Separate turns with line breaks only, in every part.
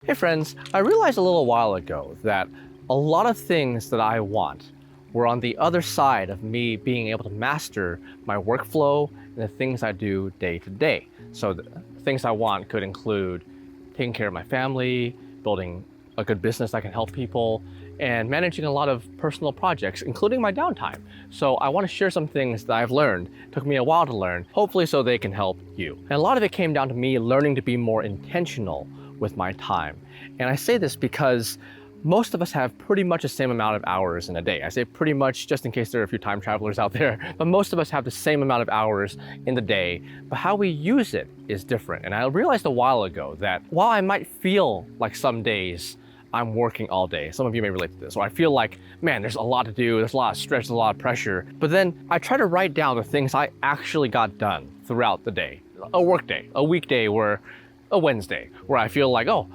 Hey friends, I realized a little while ago that a lot of things that I want were on the other side of me being able to master my workflow and the things I do day to day. So the things I want could include taking care of my family, building a good business that can help people, and managing a lot of personal projects, including my downtime. So I want to share some things that I've learned. It took me a while to learn, hopefully so they can help you. And a lot of it came down to me learning to be more intentional with my time. And I say this because most of us have pretty much the same amount of hours in a day. I say pretty much just in case there are a few time travelers out there, but most of us have the same amount of hours in the day, but how we use it is different. And I realized a while ago that while I might feel like some days I'm working all day, some of you may relate to this, or I feel like, man, there's a lot to do, there's a lot of stress, there's a lot of pressure, but then I try to write down the things I actually got done throughout the day. A work day, a weekday, a Wednesday, where I feel like, oh,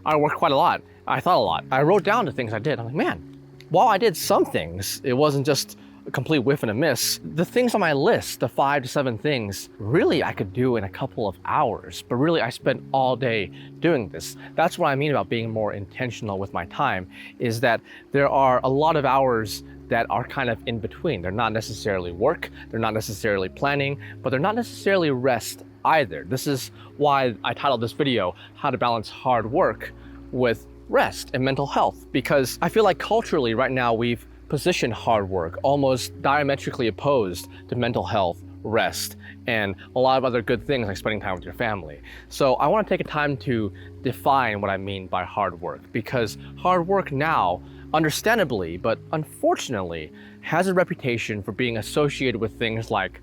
I worked quite a lot. I thought a lot. I wrote down the things I did. I'm like, man, while I did some things, it wasn't just a complete whiff and a miss. The things on my list, the 5 to 7 things, really I could do in a couple of hours, but really I spent all day doing this. That's what I mean about being more intentional with my time, is that there are a lot of hours that are kind of in between. They're not necessarily work, they're not necessarily planning, but they're not necessarily rest either. This is why I titled this video, How to Balance Hard Work with Rest and Mental Health, because I feel like culturally right now we've positioned hard work almost diametrically opposed to mental health, rest, and a lot of other good things like spending time with your family. So I want to take a time to define what I mean by hard work, because hard work now, understandably, but unfortunately, has a reputation for being associated with things like,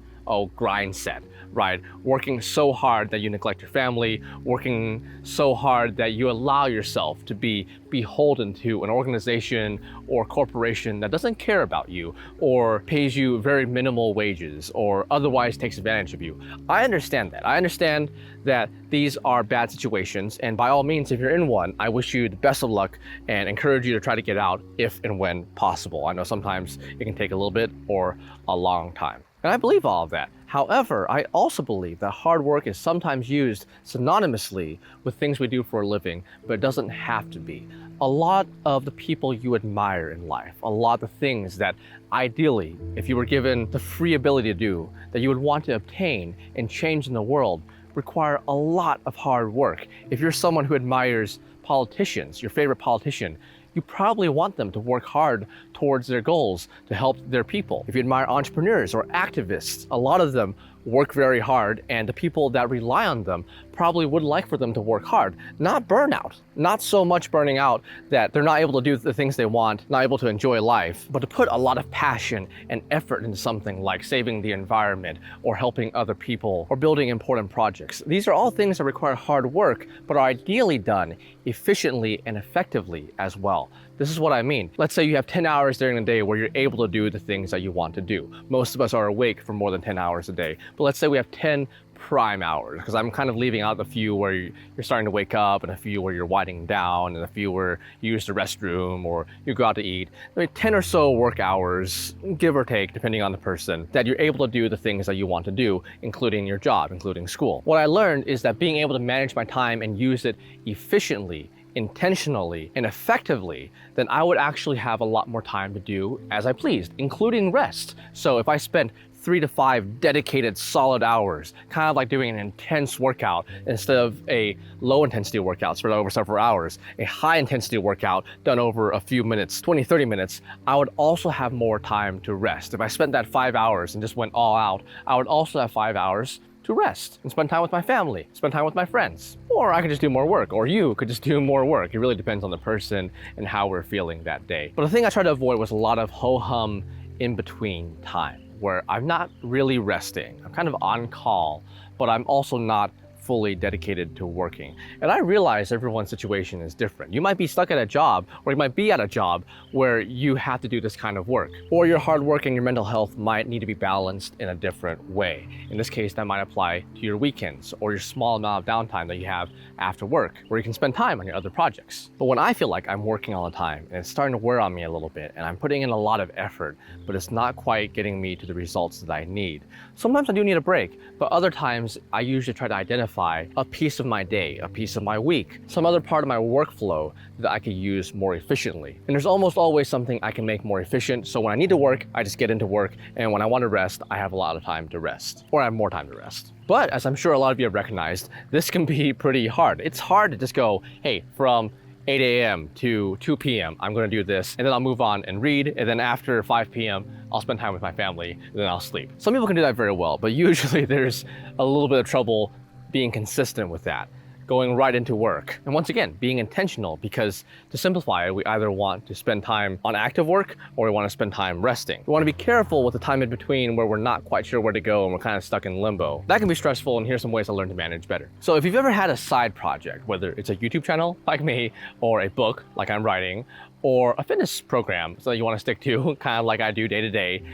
grind set, right? Working so hard that you neglect your family, working so hard that you allow yourself to be beholden to an organization or corporation that doesn't care about you or pays you very minimal wages or otherwise takes advantage of you. I understand that. I understand that these are bad situations, and by all means, if you're in one, I wish you the best of luck and encourage you to try to get out if and when possible. I know sometimes it can take a little bit or a long time. And I believe all of that. However, I also believe that hard work is sometimes used synonymously with things we do for a living, but it doesn't have to be. A lot of the people you admire in life, a lot of the things that ideally, if you were given the free ability to do, that you would want to obtain and change in the world, require a lot of hard work. If you're someone who admires politicians, your favorite politician, you probably want them to work hard towards their goals to help their people. If you admire entrepreneurs or activists, a lot of them work very hard, and the people that rely on them probably would like for them to work hard, not burnout. Not so much burning out that they're not able to do the things they want, not able to enjoy life, but to put a lot of passion and effort into something like saving the environment or helping other people or building important projects. These are all things that require hard work, but are ideally done efficiently and effectively as well. This is what I mean. Let's say you have 10 hours during the day where you're able to do the things that you want to do. Most of us are awake for more than 10 hours a day, but let's say we have 10 prime hours, because I'm kind of leaving out the few where you're starting to wake up and a few where you're winding down and a few where you use the restroom or you go out to eat. I mean, 10 or so work hours, give or take, depending on the person, that you're able to do the things that you want to do, including your job, including school. What I learned is that being able to manage my time and use it efficiently, intentionally, and effectively, then I would actually have a lot more time to do as I pleased, including rest. So if I spent 3 to 5 dedicated solid hours, kind of like doing an intense workout instead of a low intensity workout spread over several hours, a high intensity workout done over a few minutes, 20, 30 minutes, I would also have more time to rest. If I spent that 5 hours and just went all out, I would also have 5 hours to rest and spend time with my family, spend time with my friends. Or I could just do more work, or you could just do more work. It really depends on the person and how we're feeling that day. But the thing I tried to avoid was a lot of ho-hum in between time, where I'm not really resting. I'm kind of on call, but I'm also not fully dedicated to working. And I realize everyone's situation is different. You might be stuck at a job, or you might be at a job where you have to do this kind of work. Or your hard work and your mental health might need to be balanced in a different way. In this case, that might apply to your weekends or your small amount of downtime that you have after work, where you can spend time on your other projects. But when I feel like I'm working all the time and it's starting to wear on me a little bit, and I'm putting in a lot of effort, but it's not quite getting me to the results that I need, sometimes I do need a break, but other times I usually try to identify identify a piece of my day, a piece of my week, some other part of my workflow that I could use more efficiently. And there's almost always something I can make more efficient. So when I need to work, I just get into work. And when I want to rest, I have a lot of time to rest, or I have more time to rest. But as I'm sure a lot of you have recognized, this can be pretty hard. It's hard to just go, hey, from 8 a.m. to 2 p.m. I'm going to do this, and then I'll move on and read, and then after 5 p.m. I'll spend time with my family, and then I'll sleep. Some people can do that very well, but usually there's a little bit of trouble being consistent with that, going right into work. And once again, being intentional, because to simplify it, we either want to spend time on active work or we want to spend time resting. We want to be careful with the time in between where we're not quite sure where to go and we're kind of stuck in limbo. That can be stressful, and here's some ways I learned to manage better. So if you've ever had a side project, whether it's a YouTube channel like me, or a book like I'm writing, or a fitness program so that you want to stick to, kind of like I do day to day,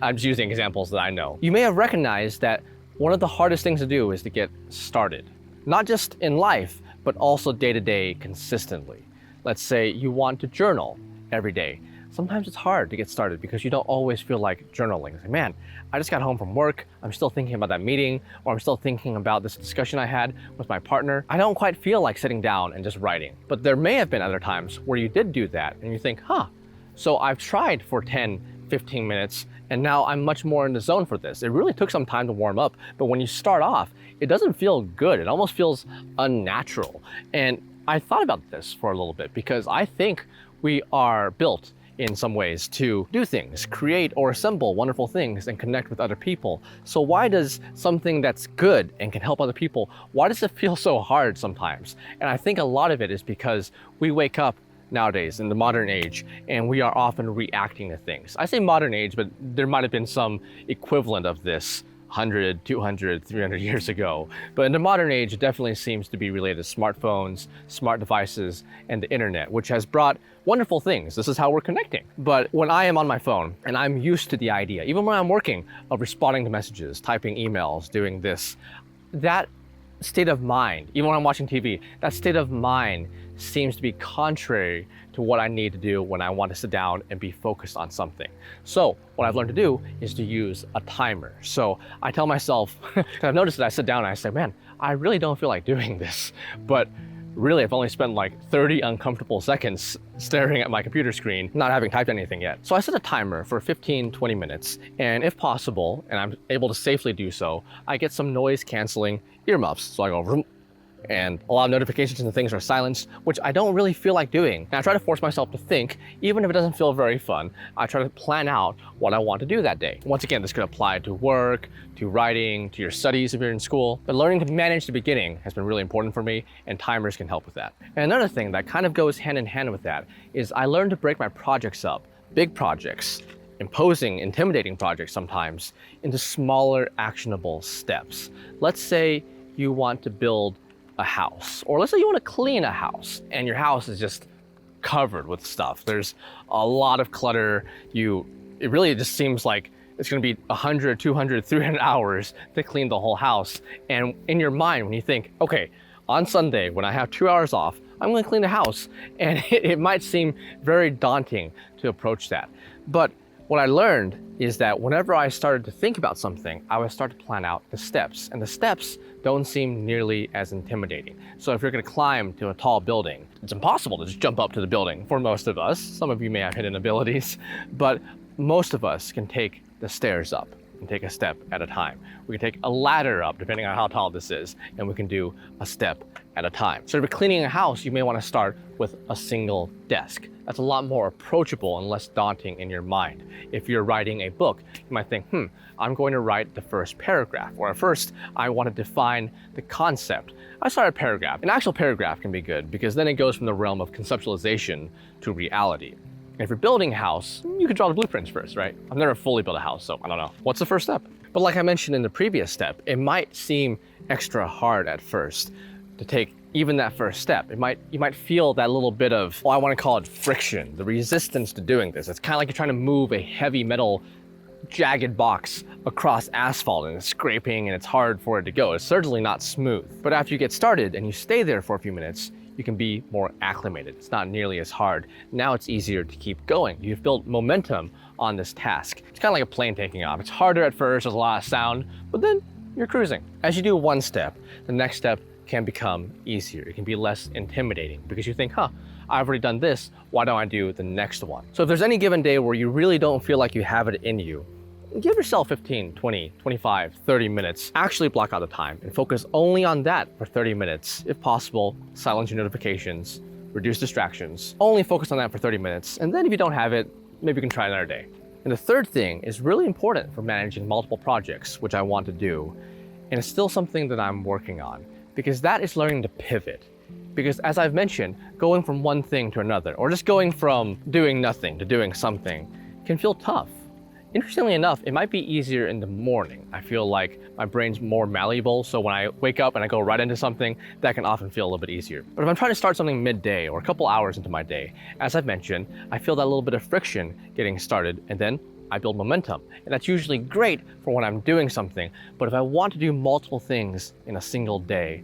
I'm just using examples that I know. You may have recognized that one of the hardest things to do is to get started. Not just in life, but also day to day consistently. Let's say you want to journal every day. Sometimes it's hard to get started because you don't always feel like journaling. It's like, man, I just got home from work. I'm still thinking about that meeting, or I'm still thinking about this discussion I had with my partner. I don't quite feel like sitting down and just writing. But there may have been other times where you did do that and you think, so I've tried for 10, 15 minutes, and now I'm much more in the zone for this. It really took some time to warm up, but when you start off, it doesn't feel good. It almost feels unnatural. And I thought about this for a little bit because I think we are built in some ways to do things, create or assemble wonderful things and connect with other people. So why does something that's good and can help other people, why does it feel so hard sometimes? And I think a lot of it is because we wake up nowadays in the modern age and we are often reacting to things. I say modern age, but there might have been some equivalent of this 100, 200, 300 years ago. But in the modern age, it definitely seems to be related to smartphones, smart devices, and the internet, which has brought wonderful things. This is how we're connecting. But when I am on my phone and I'm used to the idea, even when I'm working, of responding to messages, typing emails, doing this, that state of mind, even when I'm watching TV, that state of mind seems to be contrary to what I need to do when I want to sit down and be focused on something. So what I've learned to do is to use a timer. So I tell myself, because I've noticed that I sit down and I say, man, I really don't feel like doing this. But really, I've only spent like 30 uncomfortable seconds staring at my computer screen, not having typed anything yet. So I set a timer for 15, 20 minutes. And if possible, and I'm able to safely do so, I get some noise canceling earmuffs. So I go, vroom, and a lot of notifications and things are silenced, which I don't really feel like doing. And I try to force myself to think, even if it doesn't feel very fun, I try to plan out what I want to do that day. Once again, this could apply to work, to writing, to your studies if you're in school. But learning to manage the beginning has been really important for me, and timers can help with that. And another thing that kind of goes hand in hand with that is I learned to break my projects up, big projects, imposing, intimidating projects sometimes, into smaller, actionable steps. Let's say you want to build a house, or let's say you want to clean a house and your house is just covered with stuff. There's a lot of clutter. It really just seems like it's going to be 100, 200, 300 hours to clean the whole house. And in your mind, when you think, okay, on Sunday, when I have 2 hours off, I'm going to clean the house. And it might seem very daunting to approach that. But what I learned is that whenever I started to think about something, I would start to plan out the steps. And the steps don't seem nearly as intimidating. So if you're going to climb to a tall building, it's impossible to just jump up to the building for most of us. Some of you may have hidden abilities, but most of us can take the stairs up and take a step at a time. We can take a ladder up, depending on how tall this is, and we can do a step at a time. So if you're cleaning a house, you may want to start with a single desk. That's a lot more approachable and less daunting in your mind. If you're writing a book, you might think, I'm going to write the first paragraph, or at first I want to define the concept. I start a paragraph. An actual paragraph can be good because then it goes from the realm of conceptualization to reality. And if you're building a house, you can draw the blueprints first, right? I've never fully built a house, so I don't know. What's the first step? But like I mentioned in the previous step, it might seem extra hard at first to take even that first step. You might feel that little bit of, I want to call it friction, the resistance to doing this. It's kind of like you're trying to move a heavy metal jagged box across asphalt and it's scraping and it's hard for it to go. It's certainly not smooth. But after you get started and you stay there for a few minutes, you can be more acclimated. It's not nearly as hard. Now it's easier to keep going. You've built momentum on this task. It's kind of like a plane taking off. It's harder at first, there's a lot of sound, but then you're cruising. As you do one step, the next step can become easier. It can be less intimidating because you think, I've already done this, why don't I do the next one? So if there's any given day where you really don't feel like you have it in you, give yourself 15, 20, 25, 30 minutes. Actually block out the time and focus only on that for 30 minutes. If possible, silence your notifications, reduce distractions. Only focus on that for 30 minutes. And then if you don't have it, maybe you can try another day. And the third thing is really important for managing multiple projects, which I want to do. And it's still something that I'm working on, because that is learning to pivot. Because as I've mentioned, going from one thing to another, or just going from doing nothing to doing something can feel tough. Interestingly enough, it might be easier in the morning. I feel like my brain's more malleable, so when I wake up and I go right into something, that can often feel a little bit easier. But if I'm trying to start something midday or a couple hours into my day, as I've mentioned, I feel that little bit of friction getting started, and then I build momentum. And that's usually great for when I'm doing something, but if I want to do multiple things in a single day,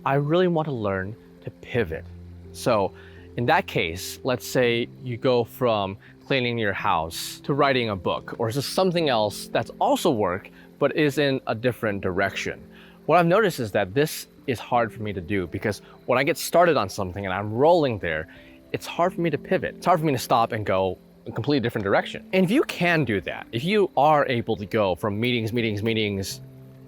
I really want to learn to pivot. So in that case, let's say you go from cleaning your house to writing a book, or just something else that's also work, but is in a different direction. What I've noticed is that this is hard for me to do because when I get started on something and I'm rolling there, it's hard for me to pivot. It's hard for me to stop and go a completely different direction. And if you can do that, if you are able to go from meetings,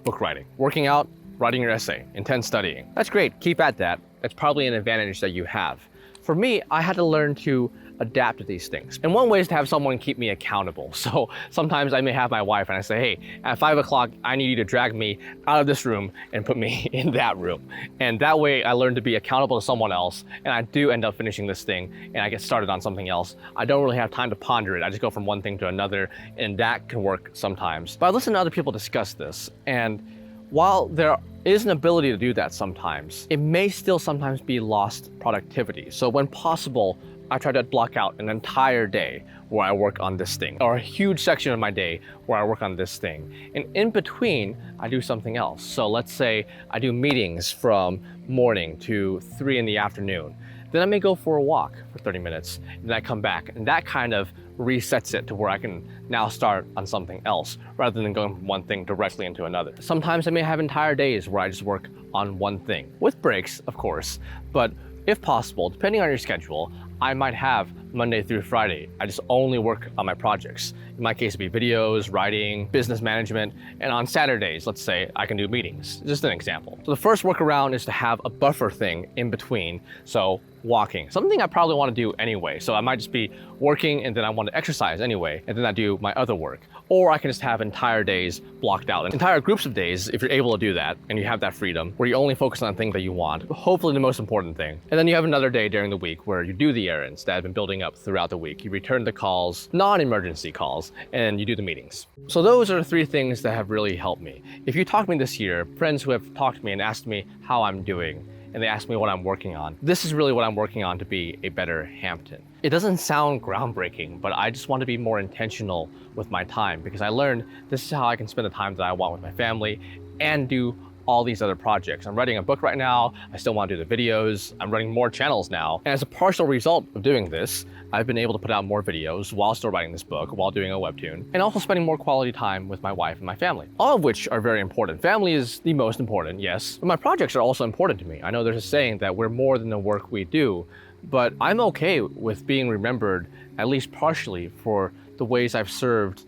book writing, working out, writing your essay, intense studying, that's great, keep at that. That's probably an advantage that you have. For me, I had to learn to adapt to these things. And one way is to have someone keep me accountable. So sometimes I may have my wife and I say, hey, at 5 o'clock, I need you to drag me out of this room and put me in that room. And that way I learn to be accountable to someone else. And I do end up finishing this thing and I get started on something else. I don't really have time to ponder it. I just go from one thing to another, and that can work sometimes. But I listen to other people discuss this, and while there is an ability to do that sometimes, it may still sometimes be lost productivity. So when possible, I try to block out an entire day where I work on this thing, or a huge section of my day where I work on this thing. And in between, I do something else. So let's say I do meetings from morning to 3 in the afternoon. Then I may go for a walk for 30 minutes, and then I come back, and that kind of resets it to where I can now start on something else rather than going from one thing directly into another. Sometimes I may have entire days where I just work on one thing, with breaks, of course, but if possible, depending on your schedule, I might have Monday through Friday. I just only work on my projects. In my case, it'd be videos, writing, business management, and on Saturdays, let's say, I can do meetings. Just an example. So the first workaround is to have a buffer thing in between. So walking, something I probably want to do anyway. So I might just be working and then I want to exercise anyway, and then I do my other work. Or I can just have entire days blocked out, entire groups of days, if you're able to do that, and you have that freedom, where you only focus on the thing that you want, hopefully the most important thing. And then you have another day during the week where you do the errands that have been building up throughout the week. You return the calls, non-emergency calls, and you do the meetings. So those are the 3 things that have really helped me. If you talk to me this year, friends who have talked to me and asked me how I'm doing, and they ask me what I'm working on, this is really what I'm working on to be a better Hampton. It doesn't sound groundbreaking, but I just want to be more intentional with my time, because I learned this is how I can spend the time that I want with my family and do all these other projects. I'm writing a book right now. I still want to do the videos. I'm running more channels now. And as a partial result of doing this, I've been able to put out more videos while still writing this book, while doing a webtoon, and also spending more quality time with my wife and my family. All of which are very important. Family is the most important, yes, but my projects are also important to me. I know there's a saying that we're more than the work we do, but I'm okay with being remembered, at least partially, for the ways I've served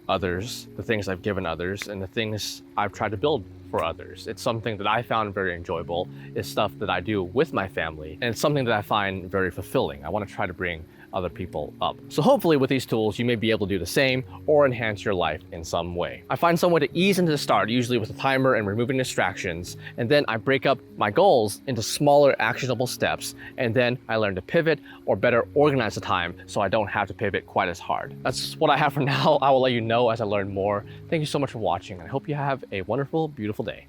others, the things I've given others, and the things I've tried to build for others. It's something that I found very enjoyable. It's stuff that I do with my family, and it's something that I find very fulfilling. I want to try to bring other people up. So hopefully with these tools, you may be able to do the same or enhance your life in some way. I find some way to ease into the start, usually with a timer and removing distractions. And then I break up my goals into smaller actionable steps. And then I learn to pivot or better organize the time so I don't have to pivot quite as hard. That's what I have for now. I will let you know as I learn more. Thank you so much for watching. I hope you have a wonderful, beautiful day.